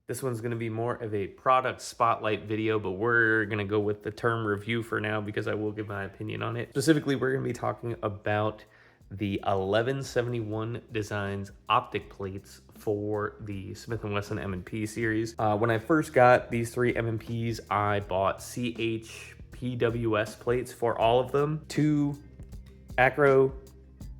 This one's going to be more of a product spotlight video, but we're going to go with the term review for now because I will give my opinion on it. Specifically, we're going to be talking about the 1171 Designs optic plates for the Smith&Wesson M&P series. When I first got these three M&Ps, I bought CHPWS plates for all of them, 2 acro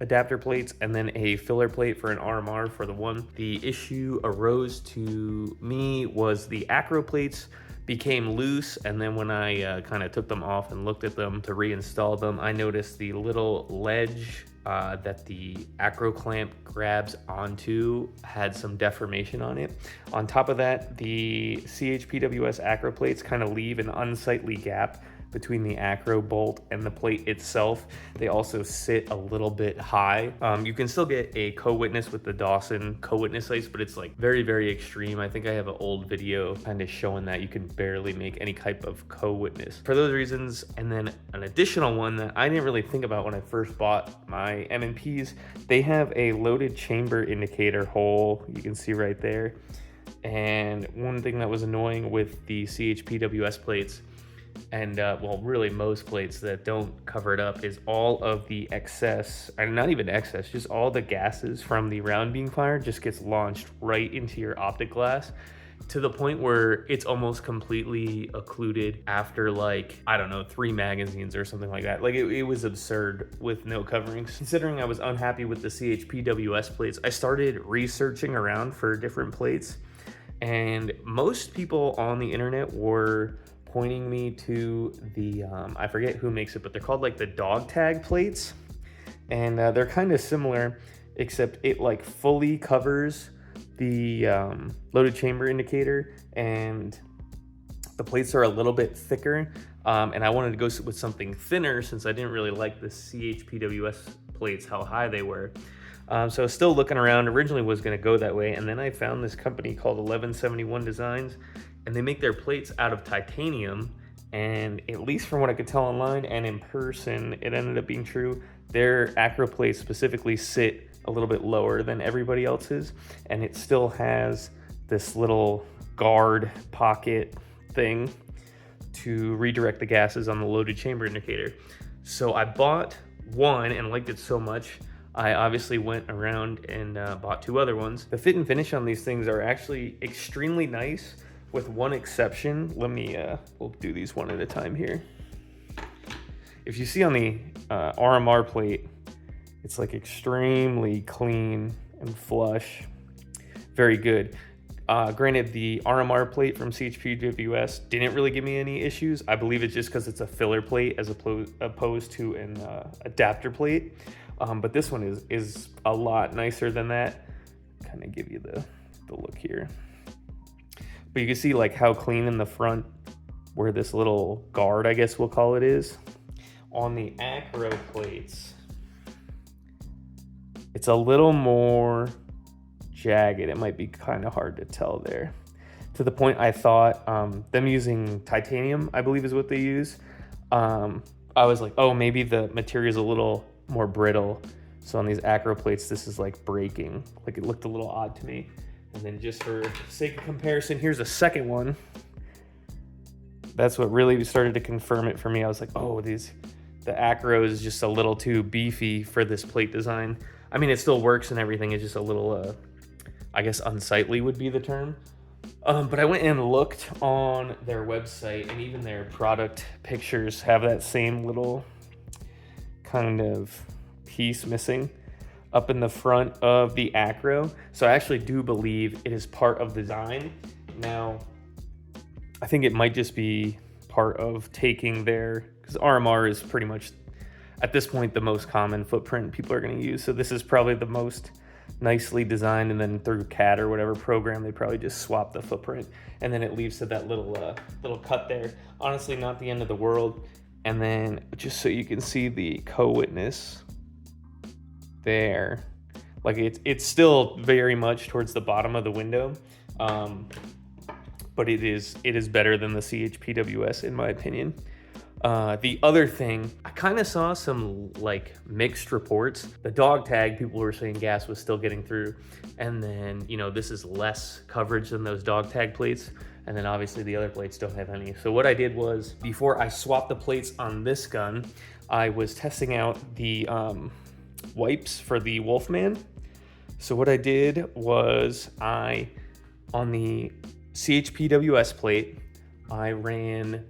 adapter plates, and then a filler plate for an RMR for the one. The issue arose to me was the acro plates became loose, and then when I kind of took them off and looked at them to reinstall them, I noticed the little ledge that the acro clamp grabs onto had some deformation on it. On top of that, the CHPWS acro plates kind of leave an unsightly gap between the acro bolt and the plate itself. They also sit a little bit high. You can still get a co-witness with the Dawson co-witness ice, but it's like very, very extreme. I think I have an old video kind of showing that you can barely make any type of co-witness. For those reasons, and then an additional one that I didn't really think about when I first bought my M&Ps, they have a loaded chamber indicator hole, you can see right there. And one thing that was annoying with the CHPWS plates, and well, really most plates that don't cover it up, is all of the excess, and not even excess, just all the gases from the round being fired just gets launched right into your optic glass, to the point where it's almost completely occluded after, like, I don't know, 3 magazines or something like that. Like it was absurd with no coverings. Considering I was unhappy with the CHPWS plates, I started researching around for different plates, and most people on the internet were pointing me to the I forget who makes it, but they're called like the dog tag plates, and they're kind of similar, except it like fully covers the loaded chamber indicator, and the plates are a little bit thicker, and I wanted to go with something thinner since I didn't really like the CHPWS plates, how high they were. So I was still looking around. Originally was going to go that way, and then I found this company called 1171 Designs, and they make their plates out of titanium, and at least from what I could tell online and in person, it ended up being true. Their acro plates specifically sit a little bit lower than everybody else's, and it still has this little guard pocket thing to redirect the gases on the loaded chamber indicator. So I bought one and liked it so much, I obviously went around and bought 2 other ones. The fit and finish on these things are actually extremely nice, with one exception. Let me, we'll do these one at a time here. If you see on the RMR plate, it's like extremely clean and flush. Very good. Granted, the RMR plate from CHPWS didn't really give me any issues. I believe it's just because it's a filler plate as opposed to an adapter plate. But this one is a lot nicer than that. Kind of give you the look here. But you can see like how clean in the front, where this little guard, I guess we'll call it, is. On the acro plates, it's a little more jagged. It might be kind of hard to tell there. To the point I thought them using titanium, I believe is what they use. I was like, oh, maybe the material is a little more brittle. So on these acro plates, this is like breaking. Like it looked a little odd to me. And then just for sake of comparison, here's a second one. That's what really started to confirm it for me. I was like, oh, the acro is just a little too beefy for this plate design. I mean, it still works and everything. It's just a little, I guess unsightly would be the term. But I went and looked on their website, and even their product pictures have that same little kind of piece missing up in the front of the acro. So I actually do believe it is part of the design. Now, I think it might just be part of taking their, because RMR is pretty much at this point the most common footprint people are going to use. So this is probably the most nicely designed, and then through CAD or whatever program, they probably just swap the footprint, and then it leaves to that little cut there. Honestly, not the end of the world. And then just so you can see the co-witness there, like it's still very much towards the bottom of the window, but it is better than the CHPWS in my opinion. The other thing, I kind of saw some like mixed reports. The dog tag, people were saying gas was still getting through. And then, you know, this is less coverage than those dog tag plates. And then obviously the other plates don't have any. So what I did was, before I swapped the plates on this gun, I was testing out the wipes for the Wolfman. So what I did was, on the CHPWS plate, I ran,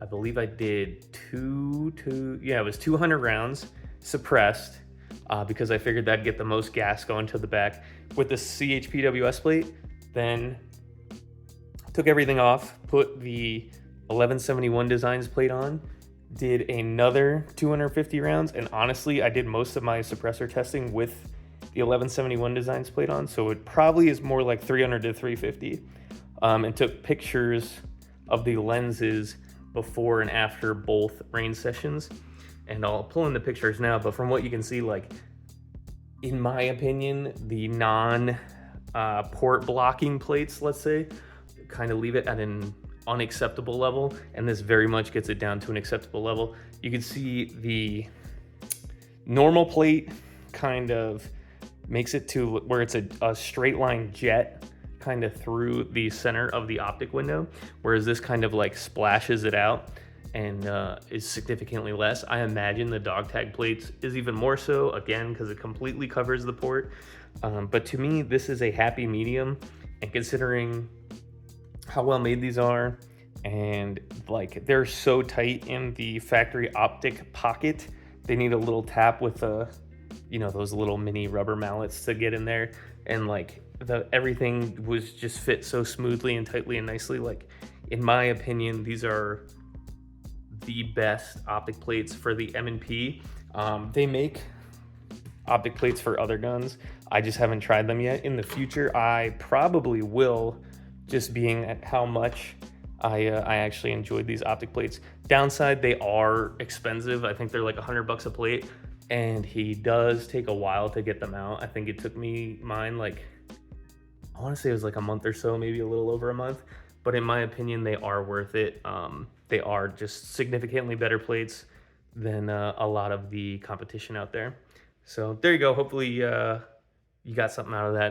I believe I did it was 200 rounds suppressed, because I figured that'd get the most gas going to the back. With the CHPWS plate, then took everything off, put the 1171 Designs plate on, did another 250 rounds, and honestly, I did most of my suppressor testing with the 1171 Designs plate on, so it probably is more like 300 to 350, and took pictures of the lenses before and after both range sessions, and I'll pull in the pictures now. But from what you can see, like, in my opinion, the non port blocking plates, let's say, kind of leave it at an unacceptable level, and this very much gets it down to an acceptable level. You can see the normal plate kind of makes it to where it's a straight line jet kind of through the center of the optic window, whereas this kind of like splashes it out and is significantly less. I imagine the dog tag plates is even more so, again, because it completely covers the port. But to me, this is a happy medium, and considering how well made these are, and like they're so tight in the factory optic pocket, they need a little tap with those little mini rubber mallets to get in there, and like everything was just fit so smoothly and tightly and nicely. Like, in my opinion, these are the best optic plates for the M&P. They make optic plates for other guns. I just haven't tried them yet. In the future, I probably will, just being at how much I actually enjoyed these optic plates. Downside, they are expensive. I think they're like $100 a plate, and he does take a while to get them out. I think it took mine like, I want to say it was like a month or so, maybe a little over a month. But in my opinion, they are worth it. They are just significantly better plates than a lot of the competition out there. So there you go. Hopefully you got something out of that.